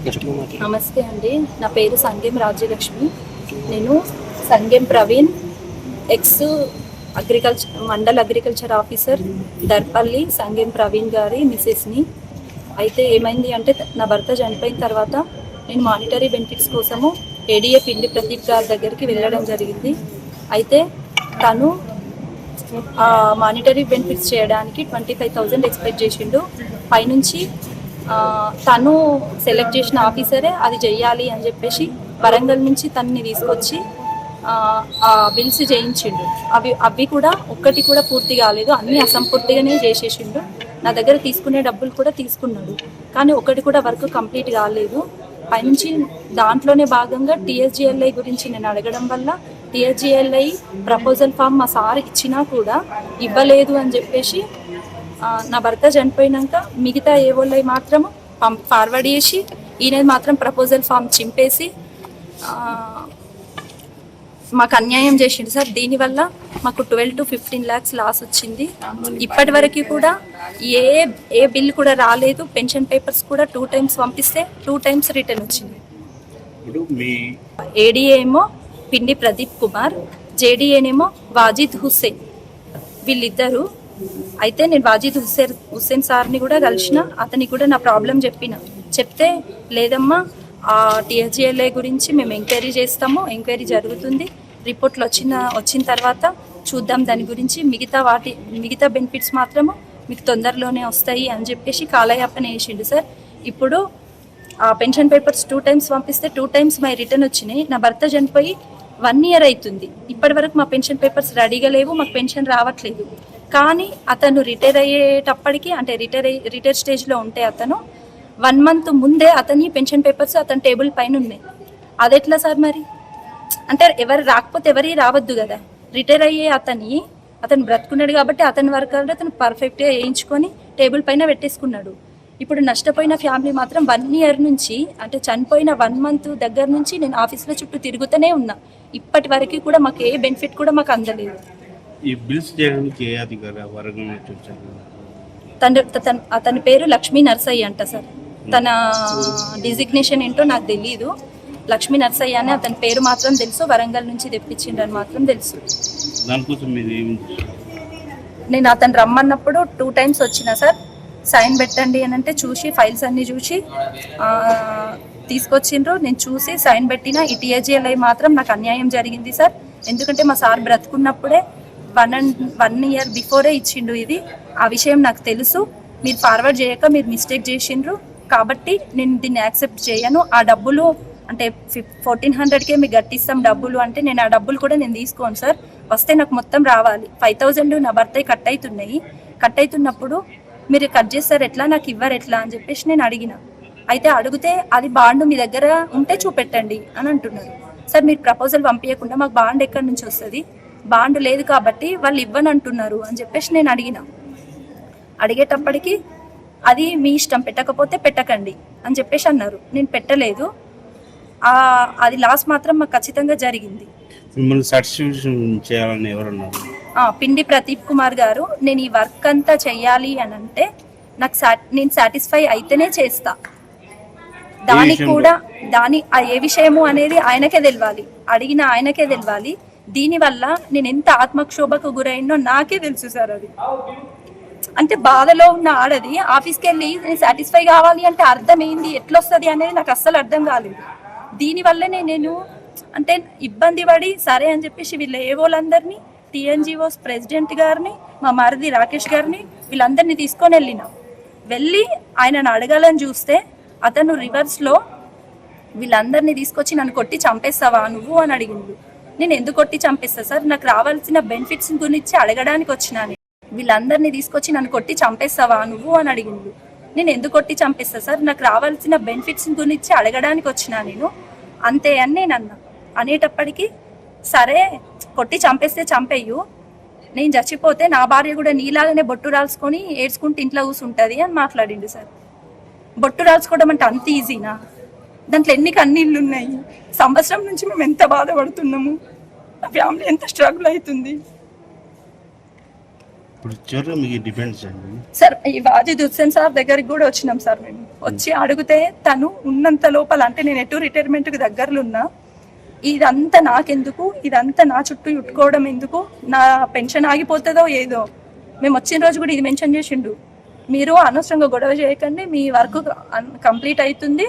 నమస్తే అండి, నా పేరు సంగెం రాజ్యలక్ష్మి. నేను Sangem Praveen ex mandal agriculture officer Darpalli Sangem Praveen గారి మిసెస్ని. అయితే ఏమైంది అంటే, నా భర్త చనిపోయిన తర్వాత నేను మానిటరీ బెనిఫిట్స్ కోసము ఏడీఏ పిండి ప్రదీప్ గారి దగ్గరికి వెళ్ళడం జరిగింది. అయితే తను మానిటరీ బెనిఫిట్స్ చేయడానికి 25,000 ఎక్స్పెక్ట్ చేసిండు. పైనుంచి తను సెలెక్ట్ చేసిన ఆఫీసరే అది చెయ్యాలి అని చెప్పేసి వరంగల్ నుంచి తనని తీసుకొచ్చి ఆ బిల్స్ చేయించిండు. అవి కూడా ఒక్కటి కూడా పూర్తి కాలేదు, అన్నీ అసంపూర్తిగానే చేసేసిండు. నా దగ్గర తీసుకునే డబ్బులు కూడా తీసుకున్నాడు, కానీ ఒకటి కూడా వర్క్ కంప్లీట్ కాలేదు. పైనుంచి దాంట్లోనే భాగంగా టీఎస్జిఎల్ఐ గురించి నేను అడగడం వల్ల టీఎస్జిఎల్ఐ ప్రపోజల్ ఫామ్ మా సార్ ఇచ్చినా కూడా ఇవ్వలేదు అని చెప్పేసి నా భర్త చనిపోయినాక మిగతా ఏవోళ్ళవి మాత్రం ఫార్వర్డ్ చేసి ఈయన మాత్రం ప్రపోజల్ ఫామ్ చింపేసి మాకు అన్యాయం చేసిండు సార్. దీనివల్ల మాకు 12 to 15 lakhs లాస్ వచ్చింది. ఇప్పటి వరకు కూడా ఏ బిల్ కూడా రాలేదు. పెన్షన్ పేపర్స్ కూడా 2 times పంపిస్తే 2 times రిటర్న్ వచ్చింది. ఏడీఏ ఏమో పిండి ప్రదీప్ కుమార్, జేడీఏనేమో వాజిద్ హుస్సేన్, వీళ్ళిద్దరు. అయితే నేను వాజిద్ హుస్సేన్ సార్ని కూడా కలిసిన, అతనికి కూడా నా ప్రాబ్లం చెప్తే లేదమ్మా టీఎస్జిఎల్ఐ గురించి మేము ఎంక్వైరీ చేస్తాము, ఎంక్వైరీ జరుగుతుంది, రిపోర్ట్లు వచ్చిన తర్వాత చూద్దాం దాని గురించి, మిగతా బెనిఫిట్స్ మాత్రము మీకు తొందరలోనే వస్తాయి అని చెప్పేసి కాలయాపన వేసిండు సార్. ఇప్పుడు ఆ పెన్షన్ పేపర్స్ 2 times పంపిస్తే 2 times మై రిటర్న్ వచ్చినాయి. నా భర్త చనిపోయి 1 year అవుతుంది. ఇప్పటి వరకు మా పెన్షన్ పేపర్స్ రెడీగా లేవు, మాకు పెన్షన్ రావట్లేదు. కానీ అతను రిటైర్ అయ్యేటప్పటికి, అంటే రిటైర్ స్టేజ్లో ఉంటే అతను 1 month ముందే అతని పెన్షన్ పేపర్స్ అతని టేబుల్ పైన ఉన్నాయి. అది ఎట్లా సార్? మరి అంటే ఎవరు రాకపోతే ఎవరి రావద్దు కదా. రిటైర్ అయ్యే అతను బ్రతుకున్నాడు కాబట్టి అతని వరకు అతను పర్ఫెక్ట్గా వేయించుకొని టేబుల్ పైన పెట్టేసుకున్నాడు. ఇప్పుడు నష్టపోయిన ఫ్యామిలీ మాత్రం 1 year నుంచి, అంటే చనిపోయిన 1 month దగ్గర నుంచి నేను ఆఫీస్లో చుట్టూ తిరుగుతూనే ఉన్నా. ఇప్పటి వరకు కూడా మాకు ఏ బెనిఫిట్ కూడా మాకు అందలేదు. ఈ బిల్స్ చేయడానికి ఏ అధికారి అతని పేరు లక్ష్మీ నర్సయ్య అంట సార్. తన డిజిగ్నేషన్ ఏంటో నాకు తెలీదు. లక్ష్మీ నర్సయ్య అని అతని పేరు మాత్రం తెలుసు. వరంగల్ నుంచి తెప్పించిండని మాత్రం తెలుసు. నేను అతను రమ్మన్నప్పుడు 2 times వచ్చిన సార్. సైన్ పెట్టండి అని అంటే చూసి ఫైల్స్ అన్ని చూసి తీసుకొచ్చిండ్రు. నేను చూసి సైన్ పెట్టిన. ఈ టీఎస్జిఎల్ఐ మాత్రం నాకు అన్యాయం జరిగింది సార్. ఎందుకంటే మా సార్ బ్రతుకున్నప్పుడే 1 year బిఫోరే ఇచ్చిండు ఇది. ఆ విషయం నాకు తెలుసు. మీరు ఫార్వర్డ్ చేయక మీరు మిస్టేక్ చేసిండ్రు కాబట్టి నేను దీన్ని యాక్సెప్ట్ చేయను. ఆ డబ్బులు అంటే 1400కే మీకు గట్టిస్తాం డబ్బులు అంటే నేను ఆ డబ్బులు కూడా నేను తీసుకోను సార్. వస్తే నాకు మొత్తం రావాలి. 5,000 నా భర్త కట్ అవుతున్నప్పుడు మీరు కట్ చేస్తారు ఎట్లా, నాకు ఇవ్వరు ఎట్లా అని చెప్పేసి నేను అడిగితే అది బాండ్ మీ దగ్గర ఉంటే చూపెట్టండి అని అంటున్నారు. సార్ మీరు ప్రపోజల్ పంపించకుండా మాకు బాండ్ ఎక్కడి నుంచి వస్తుంది? బాండ్ లేదు కాబట్టి వాళ్ళు ఇవ్వని అంటున్నారు అని చెప్పేసి నేను అడిగేటప్పటికి అది మీ ఇష్టం, పెట్టకపోతే పెట్టకండి అని చెప్పేసి అన్నారు. నేను పెట్టలేదు. అది లాస్ మాత్రం మాకు ఖచ్చితంగా జరిగింది. పిండి ప్రదీప్ కుమార్ గారు, నేను ఈ వర్క్ అంతా చెయ్యాలి అని అంటే నేను సాటిస్ఫై అయితేనే చేస్తా. దానికి కూడా ఏ విషయము అనేది ఆయనకే తెలియాలి, అడిగిన ఆయనకే తెలియాలి. దీనివల్ల నేను ఎంత ఆత్మక్షోభకు గురైనో నాకే తెలుసు సార్. అది అంటే బాధలో ఉన్న ఆడది ఆఫీస్కి వెళ్ళి నేను సాటిస్ఫై కావాలి అంటే అర్థం ఏంది, ఎట్లొస్తుంది అనేది నాకు అస్సలు అర్థం కాలేదు. దీనివల్లనే నేను అంటే ఇబ్బంది పడి సరే అని చెప్పేసి వీళ్ళ ఏవోలందరినీ, టీఎన్జిఓస్ ప్రెసిడెంట్ గారిని, మా మరిది రాకేష్ గారిని, వీళ్ళందరినీ తీసుకొని వెళ్ళి ఆయనను అడగాలని చూస్తే అతను రివర్స్లో వీళ్ళందరినీ తీసుకొచ్చి నన్ను కొట్టి చంపేస్తావా నువ్వు అని అడిగిండు. నేను ఎందుకు కొట్టి చంపేస్తా సార్? నాకు రావాల్సిన బెనిఫిట్స్ గురించి అడగడానికి వచ్చినా. వీళ్ళందరినీ తీసుకొచ్చి నన్ను కొట్టి చంపేస్తావా నువ్వు అని అడిగిండు. నేను ఎందుకు కొట్టి చంపేస్తా సార్? నాకు రావాల్సిన బెనిఫిట్స్ గురించి అడగడానికి వచ్చినా నేను, అంతే అని నేను అనేటప్పటికీ సరే కొట్టి చంపేస్తే చంపేయు, నేను చచ్చిపోతే నా భార్య కూడా నీలాగానే బొట్టు రాల్చుకొని ఏడ్చుకుంటూ ఇంట్లో కూర్చుంటుంది అని మాట్లాడిండు సార్. బొట్టు రాల్చుకోవడం అంటే అంత ఈజీనా? దాంట్లో ఎన్ని కన్నీళ్ళు ఉన్నాయి. సంవత్సరం నుంచి మేము ఎంత బాధపడుతున్నాము, ఆ ఫ్యామిలీ ఎంత స్ట్రగుల్ అవుతుంది. ఇప్పుడు చివరిగా మీకు డిపెండ్స్ సార్ ఈ వాజిద్ హుస్సేన్ సార్ దగ్గరికి కూడా వచ్చినాం సార్ మేము. వచ్చి అడిగితే తను ఉన్నంత లోపల, అంటే నేను ఎటు రిటైర్మెంట్కి దగ్గరలో ఉన్నా, ఇదంతా నాకెందుకు, ఇదంతా నా చుట్టూ చుట్టుకోవడం ఎందుకు, నా పెన్షన్ ఆగిపోతుందో ఏదో. మేము వచ్చిన రోజు కూడా ఇది మెన్షన్ చేసిండు, మీరు అనవసరంగా గొడవ చేయకండి, మీ వర్క్ కంప్లీట్ అవుతుంది,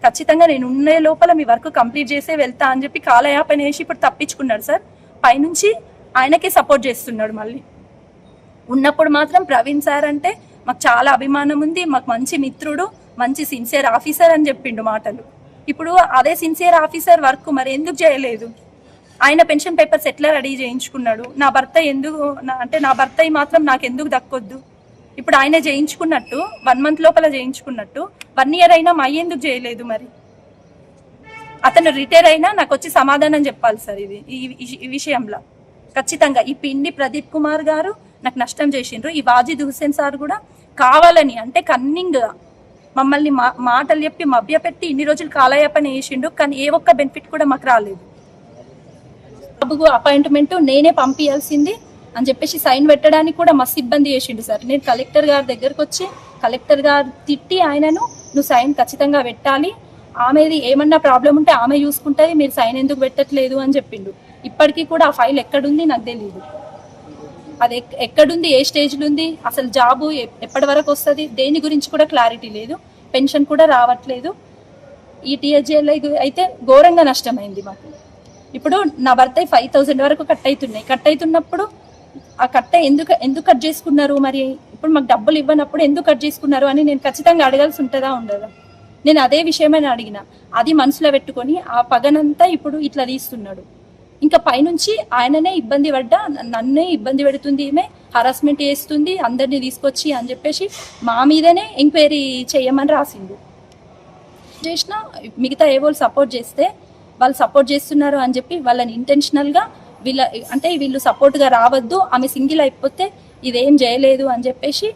ఖచ్చితంగా నేను ఉండే లోపల మీ వర్క్ కంప్లీట్ చేసే వెళ్తా అని చెప్పి కాలయాపన వేసి ఇప్పుడు తప్పించుకున్నాడు సార్. పైనుంచి ఆయనకే సపోర్ట్ చేస్తున్నాడు. మళ్ళీ ఉన్నప్పుడు మాత్రం ప్రవీణ్ సార్ అంటే మాకు చాలా అభిమానం ఉంది, మాకు మంచి మిత్రుడు, మంచి సిన్సియర్ ఆఫీసర్ అని చెప్పిండు మాటలు. ఇప్పుడు అదే సిన్సియర్ ఆఫీసర్ వర్క్ మరి ఎందుకు చేయలేదు? ఆయన పెన్షన్ పేపర్స్ ఎట్లా రెడీ చేయించుకున్నాడు? నా భర్త ఎందుకు అంటే నా భర్త మాత్రం నాకు ఎందుకు దక్కొద్దు? ఇప్పుడు ఆయన చేయించుకున్నట్టు 1 month లోపల చేయించుకున్నట్టు 1 year అయినా మా ఎందుకు చేయలేదు? మరి అతను రిటైర్ అయినా నాకు వచ్చి సమాధానం చెప్పాలి సార్. ఇది ఈ విషయంలో ఖచ్చితంగా ఈ పిండి ప్రదీప్ కుమార్ గారు నాకు నష్టం చేసిండ్రు. ఈ వాజిద్ హుస్సేన్ సార్ కూడా కావాలని, అంటే కన్నింగ్ మమ్మల్ని మాటలు చెప్పి మభ్యపెట్టి ఇన్ని రోజులు కాలయాపన చేసిండు. కానీ ఏ ఒక్క బెనిఫిట్ కూడా మాకు రాలేదు. బాబుకు అపాయింట్మెంట్ నేనే పంపించాల్సింది అని చెప్పేసి సైన్ పెట్టడానికి కూడా మస్తు ఇబ్బంది చేసిండు సార్. నేను కలెక్టర్ గారి దగ్గరకు వచ్చి కలెక్టర్ గారు తిట్టి ఆయనను, నువ్వు సైన్ ఖచ్చితంగా పెట్టాలి, ఆమెది ఏమన్నా ప్రాబ్లం ఉంటే ఆమె చూసుకుంటుంది, మీరు సైన్ ఎందుకు పెట్టట్లేదు అని చెప్పిండు. ఇప్పటికీ కూడా ఆ ఫైల్ ఎక్కడుంది నాకు తెలియదు. అది ఎక్కడుంది, ఏ స్టేజ్లో ఉంది, అసలు జాబు ఎప్పటి వరకు వస్తుంది, దేని గురించి కూడా క్లారిటీ లేదు. పెన్షన్ కూడా రావట్లేదు. ఈ టీఎస్జేఎల్ అయితే ఘోరంగా నష్టమైంది మాకు. ఇప్పుడు నా భర్త 5,000 వరకు కట్ అవుతున్నప్పుడు ఆ కట్ట ఎందుకు కట్ చేసుకున్నారు? మరి ఇప్పుడు మాకు డబ్బులు ఇవ్వనప్పుడు ఎందుకు కట్ చేసుకున్నారు అని నేను ఖచ్చితంగా అడగాల్సి ఉంటుందా ఉండదా? నేను అదే విషయమైనా అడిగిన, అది మనసులో పెట్టుకొని ఆ పగనంతా ఇప్పుడు ఇట్లా తీస్తున్నాడు. ఇంకా పైనుంచి ఆయననే ఇబ్బంది పడ్డా, నన్నే ఇబ్బంది పెడుతుంది, ఈమె హరాస్మెంట్ చేస్తుంది అందరినీ తీసుకొచ్చి అని చెప్పేసి మా మీదనే ఎంక్వైరీ చేయమని రాసిండు. చేసిన మిగతా ఏవోళ్ళు సపోర్ట్ చేస్తే వాళ్ళు సపోర్ట్ చేస్తున్నారు అని చెప్పి వాళ్ళని ఇంటెన్షనల్గా వీళ్ళు సపోర్ట్గా రావద్దు, ఆమె సింగిల్ అయిపోతే ఇదేం చేయలేదు అని చెప్పేసి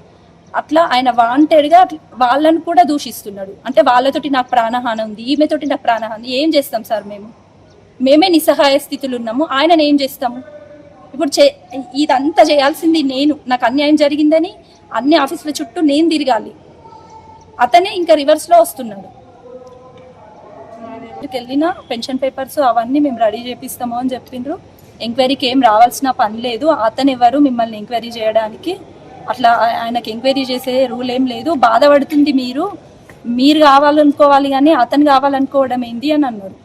అట్లా ఆయన వాంటెడ్గా వాళ్ళని కూడా దూషిస్తున్నాడు. అంటే వాళ్ళతోటి నాకు ప్రాణహాని ఉంది, ఈమెతోటి నాకు ప్రాణహాని, ఏం చేస్తాం సార్? మేమే నిస్సహాయ స్థితిలో ఉన్నాము, ఆయనను ఏం చేస్తాము? ఇప్పుడు ఇదంతా చేయాల్సింది నేను, నాకు అన్యాయం జరిగిందని అన్ని ఆఫీసుల చుట్టూ నేను తిరగాలి, అతనే ఇంకా రివర్స్లో వస్తున్నాడు. వెళ్ళిన పెన్షన్ పేపర్స్ అవన్నీ మేము రెడీ చేపిస్తాము అని చెప్పిండ్రు. ఎంక్వైరీకి ఏం రావాల్సిన పని లేదు, అతను ఎవరు మిమ్మల్ని ఎంక్వైరీ చేయడానికి, అట్లా ఆయనకి ఎంక్వైరీ చేసే రూల్ ఏం లేదు, బాధపడుతుంది మీరు కావాలనుకోవాలి కానీ అతను కావాలనుకోవడం ఏంది అని అన్నారు.